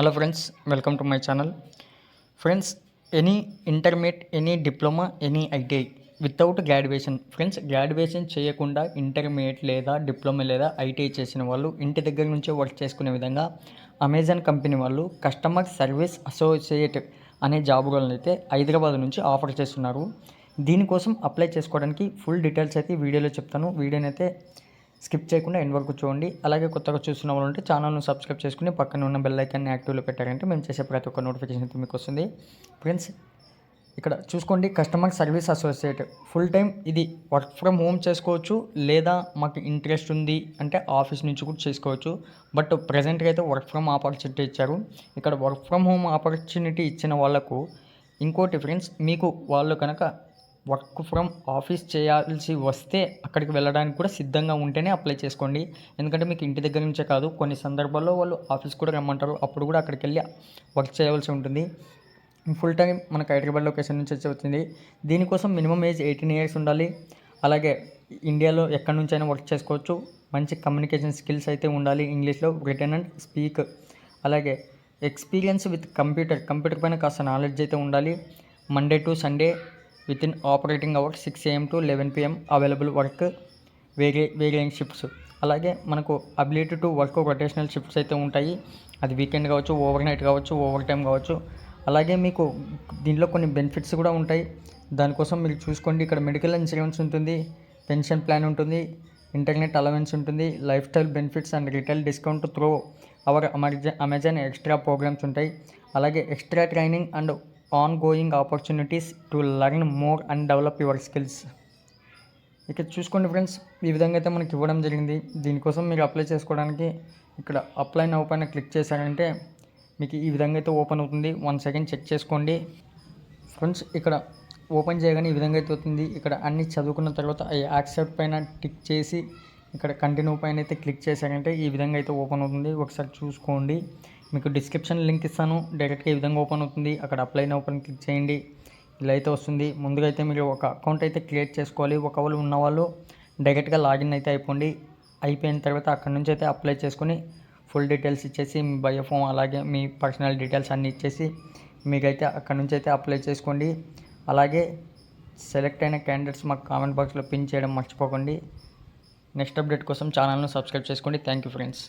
Hello friends, welcome to my channel. Friends, any intermediate, any diploma, any ITI without graduation. Friends, graduation చేయకుండా intermediate లేదా diploma లేదా ITI చేసిన వాళ్ళు ఇంటి దగ్గర నుంచే వర్క్ చేసుకునే విధంగా అమెజాన్ కంపెనీ వాళ్ళు కస్టమర్ సర్వీస్ అసోసియేట్ అనే జాబ్ రోల్ని అయితే హైదరాబాద్ నుంచి ఆఫర్ చేస్తున్నారు. దీనికోసం అప్లై చేసుకోవడానికి ఫుల్ డీటెయిల్స్ అయితే వీడియోలో చెప్తాను. వీడియోని అయితే స్కిప్ చేయకుండా ఎండ్ వరకు చూడండి. అలాగే కొత్తగా చూస్తున్న వాళ్ళు ఉంటే ఛానల్ను సబ్స్క్రైబ్ చేసుకుని పక్కన ఉన్న బెల్ ఐకాన్ని యాక్టివ్లో పెట్టారంటే మేము చేసే ప్రతి ఒక్క నోటిఫికేషన్ అయితే మీకు వస్తుంది. ఫ్రెండ్స్, ఇక్కడ చూసుకోండి, customer service associate full time. ఇది వర్క్ ఫ్రమ్ హోమ్ చేసుకోవచ్చు, లేదా మాకు ఇంట్రెస్ట్ ఉంది అంటే ఆఫీస్ నుంచి కూడా చేసుకోవచ్చు. బట్ ప్రజెంట్గా అయితే వర్క్ ఫ్రమ్ ఆపర్చునిటీ ఇచ్చారు. ఇక్కడ వర్క్ ఫ్రమ్ హోమ్ ఆపర్చునిటీ ఇచ్చిన వాళ్ళకు ఇంకోటి ఫ్రెండ్స్, మీకు వాళ్ళు కనుక వర్క్ ఫ్రమ్ ఆఫీస్ చేయాల్సి వస్తే అక్కడికి వెళ్ళడానికి కూడా సిద్ధంగా ఉంటేనే అప్లై చేసుకోండి. ఎందుకంటే మీకు ఇంటి దగ్గర నుంచే కాదు, కొన్ని సందర్భాల్లో వాళ్ళు ఆఫీస్ కూడా రమ్మంటారు. అప్పుడు కూడా అక్కడికి వెళ్ళి వర్క్ చేయవలసి ఉంటుంది. ఫుల్ టైం మనకు హైదరాబాద్ లొకేషన్ నుంచి వచ్చి వచ్చింది. దీనికోసం మినిమం ఏజ్ 18 ఇయర్స్ ఉండాలి. అలాగే ఇండియాలో ఎక్కడి నుంచి అయినా వర్క్ చేసుకోవచ్చు. మంచి కమ్యూనికేషన్ స్కిల్స్ అయితే ఉండాలి, ఇంగ్లీష్లో రిటన్ అండ్ స్పీక్. అలాగే ఎక్స్పీరియన్స్ విత్ కంప్యూటర్ పైన కాస్త నాలెడ్జ్ అయితే ఉండాలి. Monday to Sunday within operating hours 6 AM to 11 PM available work, variant shifts. అలాగే మనకు ability to work rotational shifts అయితే ఉంటాయి. అది వీకెండ్ కావచ్చు, ఓవర్ నైట్ కావచ్చు, ఓవర్ టైం కావచ్చు. అలాగే మీకు దీంట్లో కొన్ని బెనిఫిట్స్ కూడా ఉంటాయి. దానికోసం మీరు చూసుకోండి. ఇక్కడ మెడికల్ ఇన్సూరెన్స్ ఉంటుంది, పెన్షన్ ప్లాన్ ఉంటుంది, ఇంటర్నెట్ అలవెన్స్ ఉంటుంది, lifestyle benefits and retail discount through our Amazon extra programmes ఉంటాయి. అలాగే extra training and ongoing opportunities to learn more and develop your skills. ఇక్కడ చూసుకోండి ఫ్రెండ్స్, ఈ విధంగా అయితే మనకి ఇవ్వడం జరిగింది. దీనికోసం మీరు అప్లై చేసుకోవడానికి ఇక్కడ అప్లై నౌ పైన క్లిక్ చేశారంటే మీకు ఈ విధంగా అయితే ఓపెన్ అవుతుంది. 1 సెకండ్ చెక్ చేసుకోండి ఫ్రెండ్స్. ఇక్కడ ఓపెన్ చేయగానే ఈ విధంగా అయితే అవుతుంది. ఇక్కడ అన్ని చదువుకున్న తర్వాత ఈ యాక్సెప్ట్ పైన టిక్ చేసి ఇక్కడ కంటిన్యూ పైన అయితే క్లిక్ చేశారంటే ఈ విధంగా అయితే ఓపెన్ అవుతుంది. ఒకసారి చూసుకోండి. మీకు డిస్క్రిప్షన్ లింక్ ఇస్తాను, డైరెక్ట్గా ఈ విధంగా ఓపెన్ అవుతుంది. అక్కడ అప్లై నౌ పైన క్లిక్ చేయండి. ఇలా అయితే వస్తుంది. ముందుగా అయితే మీరు ఒక అకౌంట్ అయితే క్రియేట్ చేసుకోవాలి. ఒకవేళ ఉన్నవాళ్ళు డైరెక్ట్గా లాగిన్ అయితే అయిపోండి. అయిపోయిన తర్వాత అక్కడ నుంచి అయితే అప్లై చేసుకొని ఫుల్ డీటెయిల్స్ ఇచ్చేసి మీ బయోఫామ్ అలాగే మీ పర్సనల్ డీటెయిల్స్ అన్నీ ఇచ్చేసి మీకైతే అక్కడ నుంచి అయితే అప్లై చేసుకోండి. అలాగే సెలెక్ట్ అయిన క్యాండిడేట్స్ మాకు కామెంట్ బాక్స్లో పిన్ చేయడం మర్చిపోకండి. నెక్స్ట్ అప్డేట్ కోసం ఛానల్ను సబ్స్క్రైబ్ చేసుకోండి. Thank you friends.